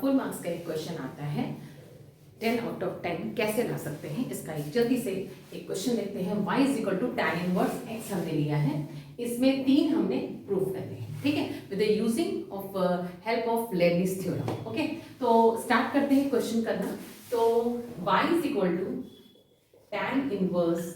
Full marks का एक question आता है 10 आउट ऑफ 10 कैसे ला सकते हैं। इसका एक जल्दी से एक क्वेश्चन लेते हैं। y is equal to tan inverse x हमने लिया है, इसमें 3 हमने प्रूव करने हैं, ठीक है, with the using of help of Leibniz theorem. Okay, तो स्टार्ट करते हैं क्वेश्चन करना। तो y is equal to tan inverse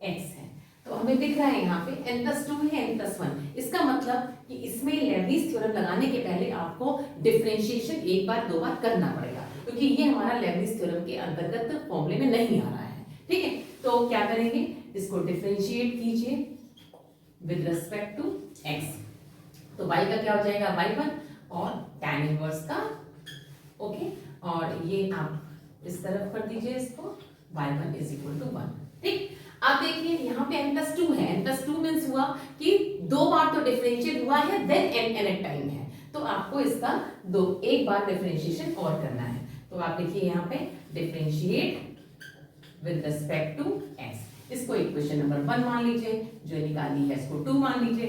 x है, तो हमें दिख रहा है यहाँ पे n+2 है n+1। इसका मतलब कि इसमें लेबनिज थ्योरम लगाने के पहले आपको डिफरेंशिएशन एक बार दो बार करना पड़ेगा, क्योंकि ये हमारा लेबनिज थ्योरम के अंतर्गत फॉर्मूले में नहीं आ रहा है, ठीक है। तो क्या करेंगे, इसको डिफरेंशिएट कीजिए विद रिस्पेक्ट टू x। तो y का क्या हो जाएगा y1 और tan इनवर्स का, ओके, और ये आप इस तरफ कर दीजिए इसको, y1 इज इक्वल टू 1, ठीक। अब देखिए यहाँ पे n+2 है, n+2 मीन्स हुआ कि दो बार तो डिफरेंशिएट हुआ है, देन n टाइम है, तो आपको इसका एक बार डिफरेंशिएशन और करना है। तो आप देखिए यहाँ पे differentiate with respect to x। इसको इक्वेशन नंबर 1 मान लीजिए, जो निकाली है इसको 2 मान लीजिए।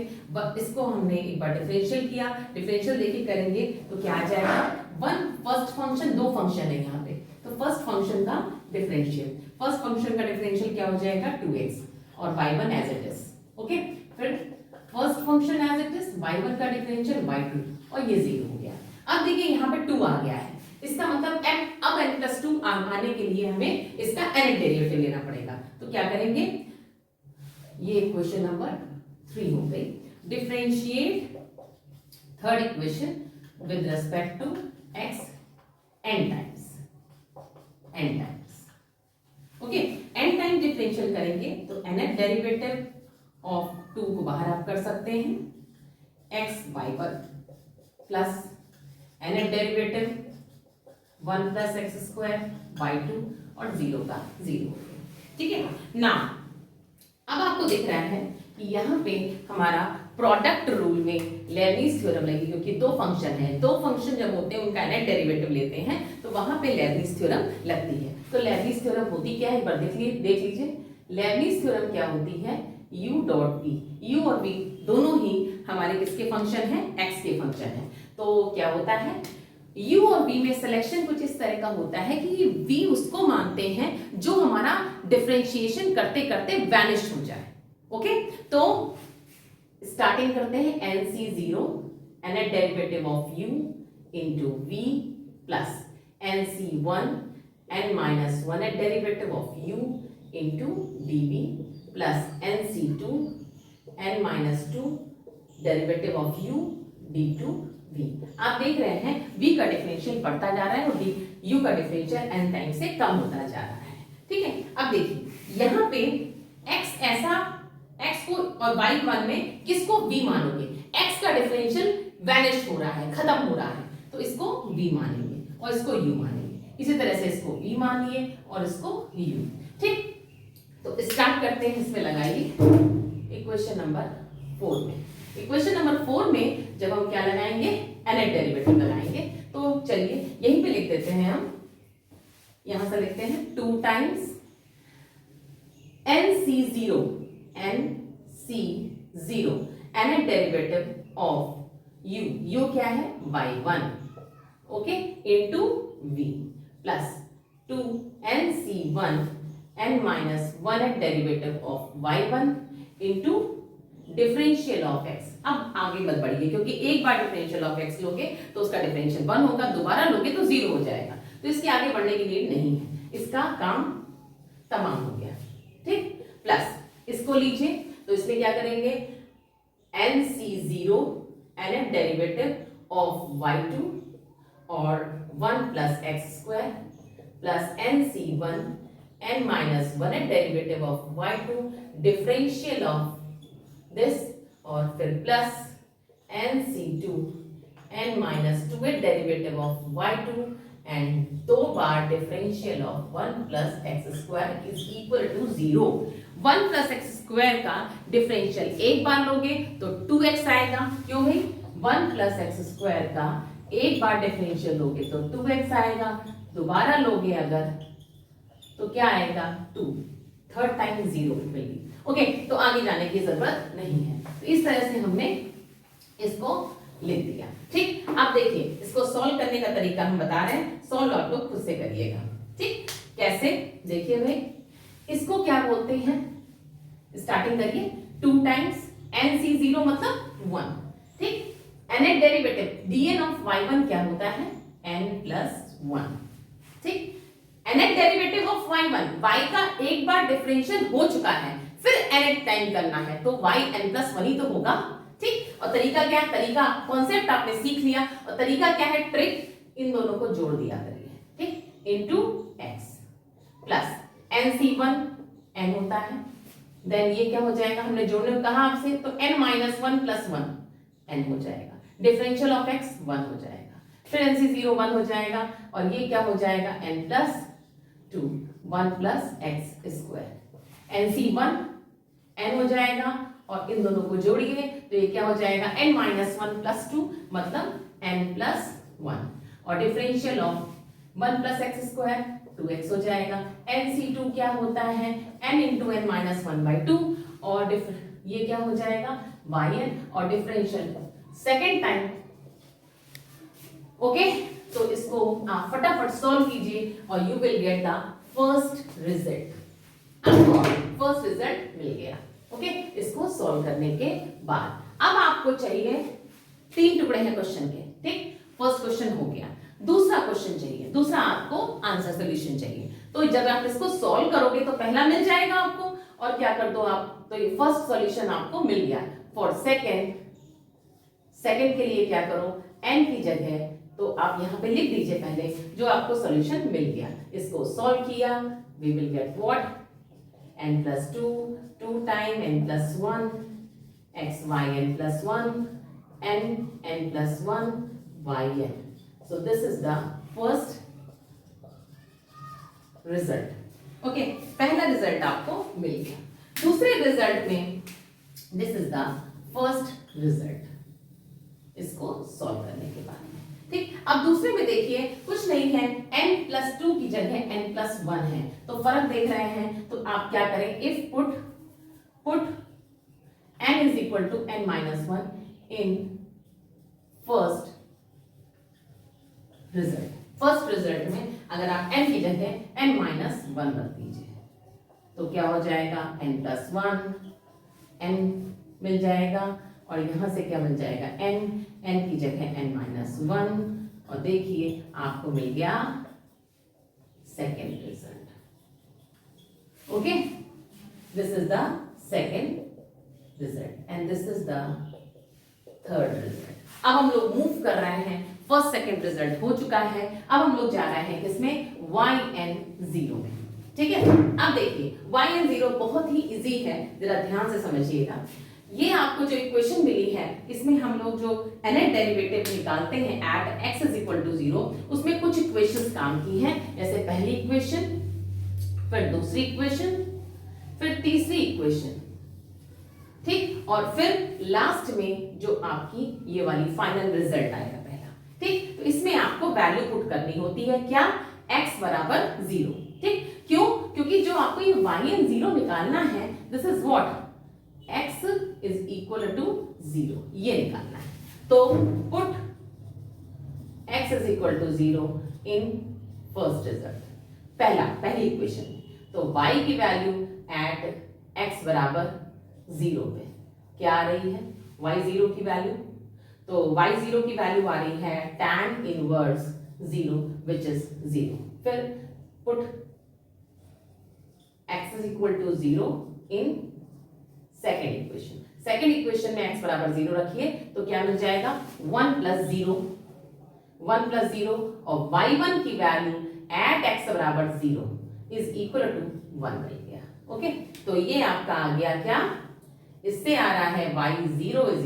इसको हमने एक बार डिफरेंशियल किया, डिफरेंशियल देखिए करेंगे तो क्या आ जाएगा, फर्स्ट फंक्शन, दो फंक्शन है यहाँ पे, तो फर्स्ट फंक्शन का डिफरेंशियल, फर्स्ट फंक्शन का डिफरेंशियल क्या हो जाएगा 2x और y1 as it is, okay. फिर first function as it is, y1 का डिफरेंशियल y2 और ये 0 हो गया। अब देखिए यहाँ पे 2 आ गया है, इसका मतलब अब n+2 आने के लिए हमें इसका nth डेरिवेटिव लेना पड़ेगा। तो क्या करेंगे, ये इक्वेशन नंबर 3 हो गई। Differentiate third equation with respect to x n times, okay. n time differential करेंगे तो nth डेरिवेटिव ऑफ 2 को बाहर आप कर सकते हैं, x y1 plus nth derivative 1 plus x square y2 और 0 का 0, ठीक है ना। अब आपको दिख रहा है कि यहाँ पे हमारा प्रोडक्ट रूल में लेबनिज थ्योरम लगी, क्योंकि दो फंक्शन है, दो फंक्शन जब होते हैं उनका नेट डेरिवेटिव लेते हैं तो वहां पे लेबनिज थ्योरम लगती है। तो लेबनिज थ्योरम होती क्या है, एक बार देख लीजिए। लेबनिज थ्योरम क्या होती है, u डॉट v, u और v दोनों ही हमारे किसके फंक्शन है, x के फंक्शन है। तो क्या होता है, u और v में सिलेक्शन कुछ इस तरह का होता है कि v उसको मानते हैं जो हमारा डिफरेंशिएशन करते करते वैनिश हो जाए, ओके। तो स्टार्टिंग करते हैं nc0 nth derivative of u into v plus nc1 n-1th derivative of u into dv plus nc2 n-2 derivative of u d2v। आप देख रहे हैं v का डिफरेंशियल बढ़ता जा रहा है और u का डिफरेंशियल n टाइम से कम होता जा रहा है, ठीक है। अब देखिए यहाँ पे x ऐसा, x को और y1 में किसको v मानोगे, x का डिफरेंशियल वैनिश हो रहा है, खत्म हो रहा है, तो इसको v मानेंगे और इसको u मानेंगे। इसी तरह से इसको v मानिए और इसको u, ठीक। तो स्टार्ट करते हैं, इसमें लगाइए इक्वेशन नंबर 4 में। इक्वेशन नंबर 4 में जब हम क्या लगाएंगे, nth डेरिवेटिव लगाएंगे, तो चलिए यहीं पे लिख देते हैं, हम यहां से लिखते हैं 2 times nc0 nth derivative of u क्या है y1, okay, into v plus 2 nc1 n-1th derivative of y1 into differential of x। अब आगे मत बढ़िए, क्योंकि एक बार डिफरेंशियल ऑफ x लोगे तो उसका डिफरेंशियल 1 होगा, दोबारा लोगे तो 0 हो जाएगा, तो इसके आगे बढ़ने की नीड नहीं है, इसका काम तमाम हो गया, ठीक। प्लस इसको लीजिए, तो इसमें क्या करेंगे, nc0 nth derivative of y2 और 1 plus x square plus nc1 n-1th derivative of y2 differential of this और फिर plus nc2 n-2th derivative of y2 and दो बार differential of 1 plus x square is equal to 0। 1 plus x square का differential एक बार लोगे तो 2x आएगा, क्यों भाई, 1 प्लस एक्स स्क्वायर का एक बार डिफरेंशियल लोगे तो 2x आएगा, दोबारा लोगे अगर तो क्या आएगा 2, थर्ड टाइम 0 मिलेगी, ओके। तो आगे जाने की जरूरत नहीं है। तो इस तरह से हमने इसको लिख दिया। ठीक, अब देखिए इसको सॉल्व करने का तरीका हम बता रहे हैं, सॉल्व आप लोग खुद से करिएगा। ठीक, कैसे देखिए भाई, इसको क्या बोलते हैं, स्टार्टिंग करिए 2 टाइम्स NC0 मतलब 1। ठीक, nth derivative dn of y1 क्या होता है n+1। ठीक, nth derivative of y1, y का एक बार डिफरेंशियल हो चुका है, फिर nth टाइम करना है तो y n+1 ही तो होगा। ठीक, और तरीका क्या है, तरीका कॉन्सेप्ट आपने सीख लिया, और तरीका क्या है, ट्रिक इन दोनों को जोड़ दिया करिए। ठीक, into x plus NC1 n होता है, देन ये क्या हो जाएगा, हमने जोड़ने को कहा आपसे, तो n-1 + 1 n हो जाएगा, डिफरेंशियल ऑफ x 1 हो जाएगा, फिर NC0 1 हो जाएगा, और ये क्या हो जाएगा n+2 1 + x², NC1 n हो जाएगा, और इन दोनों को जोड़िए तो ये क्या हो जाएगा n-1 + 2 मतलब n+1, और डिफरेंशियल ऑफ 1 + x² 2x हो जाएगा। NC2 क्या होता है n × n-1/2, और ये क्या हो जाएगा yn, और डिफरेंशियल सेकेंड टाइम। ओके, तो इसको आप फटाफट सॉल्व कीजिए और you will get the first result. आपको फर्स्ट रिजल्ट मिल गया। ओके, इसको सॉल्व करने के बाद अब आपको चाहिए 3 टुकड़े हैं क्वेश्चन के। ठीक, फर्स्ट क्वेश्चन हो गया, दूसरा क्वेश्चन चाहिए, दूसरा आपको आंसर सोल्यूशन चाहिए। तो जब आप इसको सॉल्व करोगे तो पहला मिल जाएगा आपको, और क्या कर दो आप, तो ये फर्स्ट सॉल्यूशन आपको मिल गया। फॉर सेकंड के लिए क्या करो, n की जगह तो आप यहाँ पे लिख दीजिए पहले जो आपको सॉल्यूशन मिल गया, इसको सॉल्व किया, we will get what n+2 2 time n+1 x y n+1 n+1 yn. So this is the first result. Okay, पहला रिजल्ट आपको मिल गया। दूसरे रिजल्ट में this is the first result, इसको सॉल्व करने के बाद। ठीक, अब दूसरे में देखिए कुछ नहीं है, n+2 की जगह n+1 है, तो फर्क देख रहे हैं, तो आप क्या करें, if put n = n-1 in first result. First result में अगर आप n की जगह n-1 रख दीजिए तो क्या हो जाएगा n+1 n मिल जाएगा, और यहां से क्या मिल जाएगा n की जगह n-1, और देखिए आपको मिल गया second result. Okay, this is the second result and this is the third result. अब हम लोग मूव कर रहे हैं, फर्स्ट सेकेंड रिजल्ट हो चुका है, अब हम लोग जा रहे हैं किसमें, yn0 में। ठीक है, अब देखिए yn0 बहुत ही इजी है, जरा ध्यान से समझिएगा। ये आपको जो इक्वेशन मिली है, इसमें हम लोग जो nth डेरिवेटिव निकालते हैं एट x = 0, उसमें कुछ इक्वेशंस काम की हैं, जैसे पहली इक्वेशन, फिर दूसरी इक्वेशन, फिर तीसरी इक्वेशन। ठीक, और फिर लास्ट में जो आपकी ये वाली फाइनल रिजल्ट आएगा पहला। ठीक, तो इसमें आपको वैल्यू पुट करनी होती है, क्या, x = 0। ठीक, क्यों, क्योंकि जो आपको ये yn0 निकालना है, दिस इज व्हाट x = 0, ये निकालना है। तो put x = 0 in first result, पहली इक्वेशन। तो y की वैल्यू एट x = 0 पे क्या आ रही है, y0 की वैल्यू, तो y0 की वैल्यू आ रही है tan 1 which is 0। फिर put x = 0 in second equation. Second equation में x = 0 रखिए तो क्या मिल जाएगा 1 + 0 और y1 की value at x = 0 is equal to 1 मिल गया। ओके, तो ये आपका आ गया क्या, इससे आ रहा है y0 =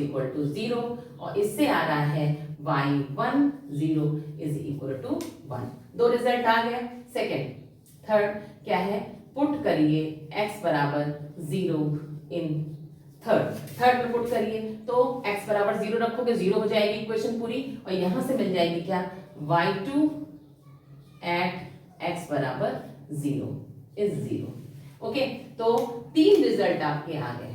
0, और इससे आ रहा है y10 = 1। दो रिजल्ट आ गए। सेकेंड, थर्ड क्या है, पुट करिए x = 0 इन थर्ड में पुट करिए, तो x = 0 रखोगे, 0 हो जाएगी इक्वेशन पूरी, और यहां से मिल जाएगी क्या, y2 eight x = 0 is 0। Okay, तो 3 रिजल्ट आपके आ गए,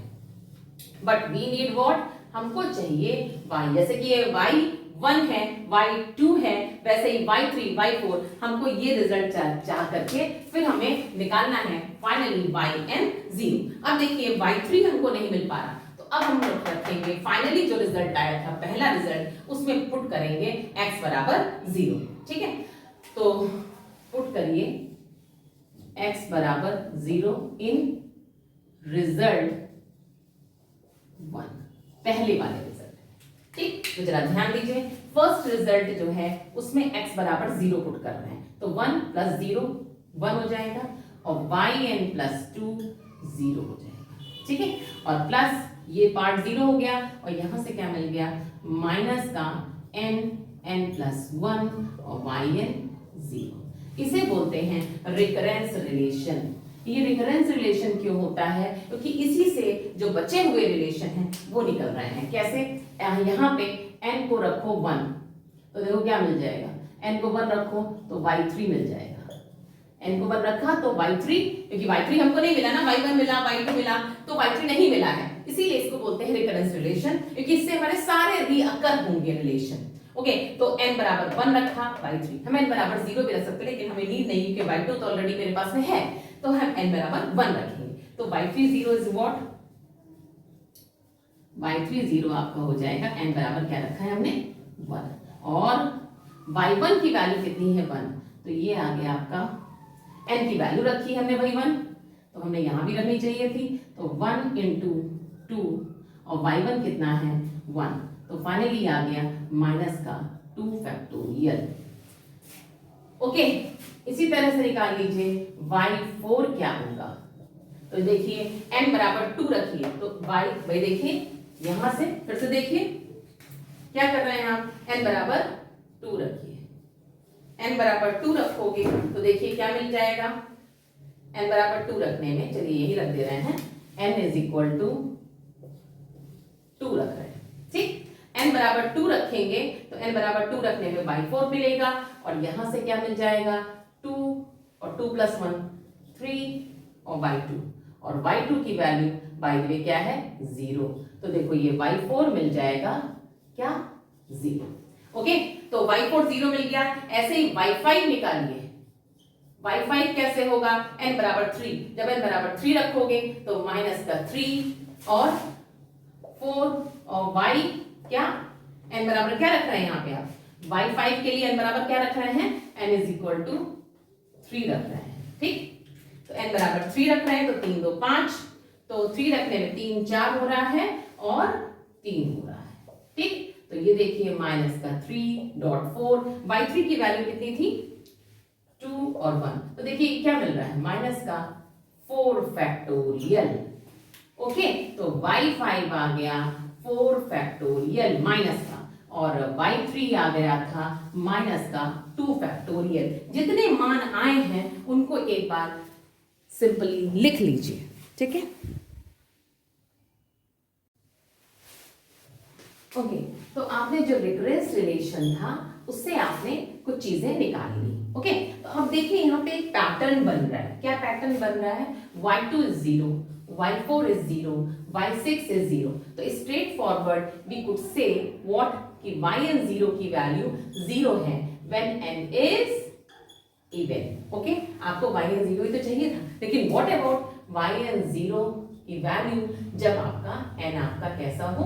बट वी नीड व्हाट, हमको चाहिए y, जैसे कि ये y1 है, y2 है, वैसे ही y3, y4, हमको ये रिजल्ट चाह करके फिर हमें निकालना है फाइनली yn 0। अब देखिए y3 हमको नहीं मिल पा रहा, तो अब हम लोग रखेंगे फाइनली जो रिजल्ट आया था पहला रिजल्ट, उसमें पुट करेंगे x बराबर 0। ठीक है, तो पुट करिए x बराबर 0 इन रिजल्ट 1, पहले वाले रिजल्ट। ठीक, तो जरा ध्यान दीजिए, फर्स्ट रिजल्ट जो है उसमें x बराबर 0 पुट कर रहे हैं, तो 1 प्लस 0 1 हो जाएगा और yn प्लस 2 0 हो जाएगा। ठीक है, और प्लस ये पार्ट 0 हो गया और यहां से क्या मिल गया, माइनस का n प्लस 1 और yn 0। इसे बोलते हैं रिकरेंस रिलेशन। ये रिकरेंस रिलेशन क्यों होता है, क्योंकि इसी से जो बचे हुए रिलेशन हैं वो निकल रहे हैं। कैसे, यहाँ पे n को रखो 1, तो देखो क्या मिल जाएगा, n को 1 रखो तो y3 मिल जाएगा। n को 1 रखा तो y3, क्योंकि y3 हमको नहीं मिला ना, y1 मिला, y2 मिला, तो y3 नहीं मिला है, इसीलिए इसको बोलते हैं रिकरेंस रिलेशन, क्योंकि इससे हमारे सारे रीअकर होंगे रिलेशन। ओके, तो n बराबर 1 रखा, y3, हम n बराबर 0 भी रख सकते हैं, लेकिन हमें नीड नहीं क्योंकि y2 तो ऑलरेडी मेरे पास में है, तो हम n बराबर 1 रखेंगे। तो y3 0 इज व्हाट, y3 0 आपका हो जाएगा, n बराबर क्या रखा है हमने 1, और y1 की वैल्यू कितनी है 1, तो ये आ गया आपका, n की वैल्यू रखी है हमने भाई 1, तो हमने यहां भी रखनी चाहिए थी, तो 1 इंटू 2 और y1 कितना है 1, तो फाइनली आ गया माइनस का 2 फैक्टोरियल। ओके, इसी तरह से निकाल लीजिए y4 क्या होगा, तो देखिए n बराबर 2 रखिए, तो भाई देखिए यहां से फिर से देखिए क्या कर रहे हैं आप, n बराबर 2 रखिए, n बराबर 2 रखोगे तो देखिए क्या मिल जाएगा, n बराबर 2 रखने में, चलिए यही रख दे रहे हैं, n इज इक्वल टू 2 रख रहे हैं। ठीक, n बराबर 2 रखेंगे तो n बराबर 2 रखने में y4 मिलेगा, और यहां से क्या मिल जाएगा 2 और 2 प्लस 1 3 और y2, और y2 की वैल्यू बाय द वे क्या है 0, तो देखो ये y4 मिल जाएगा क्या 0। ओके, तो y4 0 मिल गया। ऐसे ही y5 निकालिए, y5 कैसे होगा, n बराबर 3, जब n बराबर 3 रखोगे तो माइनस का 3 और 4 और y क्या, n बराबर क्या रख रहे हैं यहाँ पे आप, y5 के लिए n बराबर क्या रख रहे हैं, n इज इक्वल टू 3 रख रहे हैं। ठीक, तो n बराबर 3 रख रहे हैं, तो 3 2 5, तो 3 रखने में 3 4 हो रहा है और 3 हो रहा है। ठीक, तो ये देखिए माइनस का 3.4, y3 की वैल्यू कितनी थी 2 और 1, तो देखिए क्या मिल रहा है माइनस का 4 फैक्टोरियल। ओके, तो y5 आ गया 4 फैक्टोरियल माइनस का, और y3 आ गया था माइनस का 2 फैक्टोरियल। जितने मान आए हैं उनको एक बार सिंपली लिख लीजिए। ठीक है, ओके, तो आपने जो रिकरेंस रिलेशन था उससे आपने कुछ चीजें निकाल ली। ओके, तो अब देखिए यहाँ पे एक पैटर्न बन रहा है। क्या पैटर्न बन रहा है, y2 is 0, y4 is 0, y6 is 0, तो straight forward we could say what कि yn 0 की वैल्यू 0 है when n is even। Okay, आपको yn 0 ही तो चाहिए था, लेकिन व्हाट अबाउट yn 0 की वैल्यू जब आपका n आपका कैसा हो,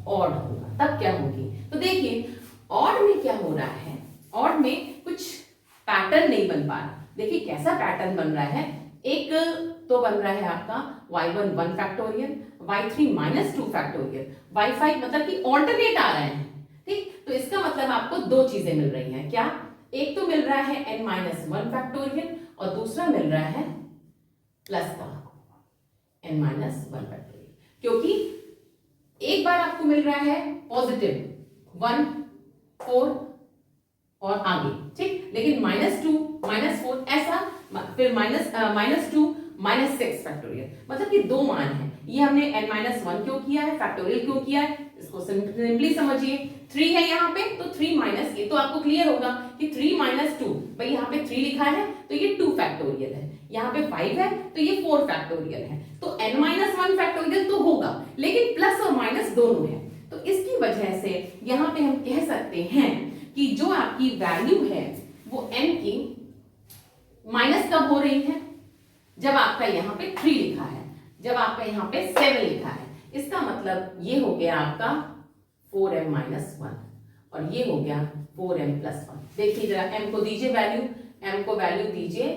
ऑड होगा, तब क्या होगी। तो देखिए ऑड में क्या हो रहा है, ऑड में कुछ पैटर्न नहीं बन पा रहा। देखिए कैसा पैटर्न बन रहा है, एक तो बन रहा है आपका y1 1 factorial, y3 minus 2 factorial, y5 मतलब कि ऑल्टरनेट आ रहे हैं। ठीक, तो इसका मतलब आपको दो चीजें मिल रही हैं। क्या, एक तो मिल रहा है n माइनस 1 फैक्टोरियल और दूसरा मिल रहा है प्लस का n माइनस 1 फैक्टोरियल, क्योंकि एक बार आपको मिल रहा है पॉजिटिव 1 4 और आगे, ठीक, लेकिन -2 -4 ऐसा, फिर -2 -6 फैक्टोरियल, मतलब कि दो मान है। ये हमने n-1 क्यों किया है, फैक्टोरियल क्यों किया है, इसको सिंपली समझिए। 3 है यहाँ पे तो 3 माइनस, ये तो आपको क्लियर होगा कि 3 - 2, भाई यहाँ पे 3 लिखा है तो ये 2 फैक्टोरियल है, यहाँ पे 5 है तो ये 4 फैक्टोरियल है, तो n-1 फैक्टोरियल तो होगा, लेकिन प्लस और माइनस दोनों है। तो इसकी वजह से यहाँ पे हम कह सकते हैं कि जो आपकी वैल्यू है वो n की माइनस कब हो रही है, जब आपका यहाँ पे 3 लिखा है, जब आपका यहाँ पे 7 लिखा है। इसका मतलब ये हो गया आपका 4m माइनस 1 और ये हो गया 4m प्लस 1। देखिए जरा m को दीजिए वैल्यू, m को वैल्यू दीजिए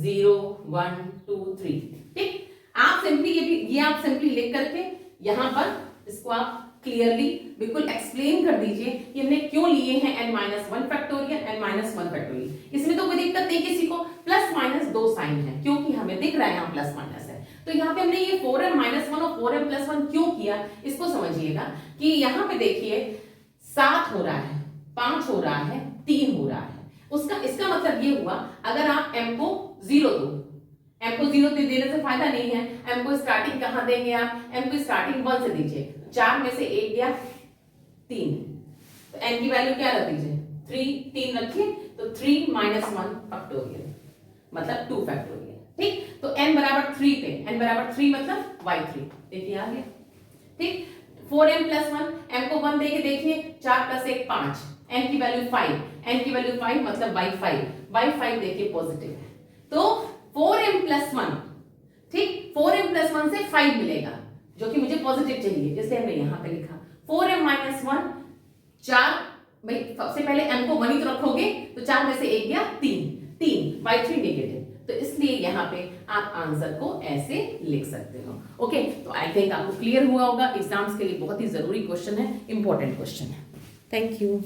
0 1 2 3। ठीक, आप सिंपली ये आप सिंपली लिख करके यहाँ पर इसको आप क्लियरली बिल्कुल एक्सप्लेन कर दीजिए कि हमने क्यों लिए हैं n minus 1 factorial n minus 1 factorial. इसमें तो कोई दिक्कत नहीं किसी को, प्लस माइनस 2 साइन है क्योंकि हमें दिख रहा है यहाँ प्लस माइनस है। तो यहाँ पे हमने ये 4m माइनस 1 और 4m प्लस 1 क्यों किया, इसको समझिएगा कि यहाँ पे देखिए 7 हो रहा है, 5 हो रहा है, 3 हो रहा है। उसका इसका मतलब ये हुआ अगर आप m को 0 दो, m को 0 देने से फायदा नहीं है। m को स्टार्टिंग कहाँ देंगे आप, m को स्टार्टिंग 1 से दीजिए। 4 में से 1 गया 3, तो n की वैल्यू क्या रख दीजिए 3 रखिए, तो 3 माइनस 1 फैक्टोरियल मतलब 2 फैक्टोरियल। ठीक, तो n बराबर 3 पे, n बराबर 3 मतलब y3। देखिए आ गया। ठीक, 4m प्लस 1, m को 1 देके देखिए 4 प्लस 1 5, n की वैल्यू 5, n की वैल्यू 5 मतलब y5 देखिए पॉजिटिव है, तो 4m प्लस 1। ठीक, 4m प्लस 1 से 5 मिलेगा जो कि मुझे पॉजिटिव चाहिए, इसलिए हमने यहाँ पे लिखा 4m माइनस 1। 4 भाई सबसे पहले m को 1 ही तो रखोगे, तो 4 में से 1 गया 3 y3 नेगेटिव, तो इसलिए यहाँ पे आप आंसर को ऐसे लिख सकते हो। ओके, तो आई थिंक आपको क्लियर हुआ होगा। एग्जाम्स के लिए बहुत ही जरूरी क्वेश्चन है, इंपॉर्टेंट क्वेश्चन है। Thank you.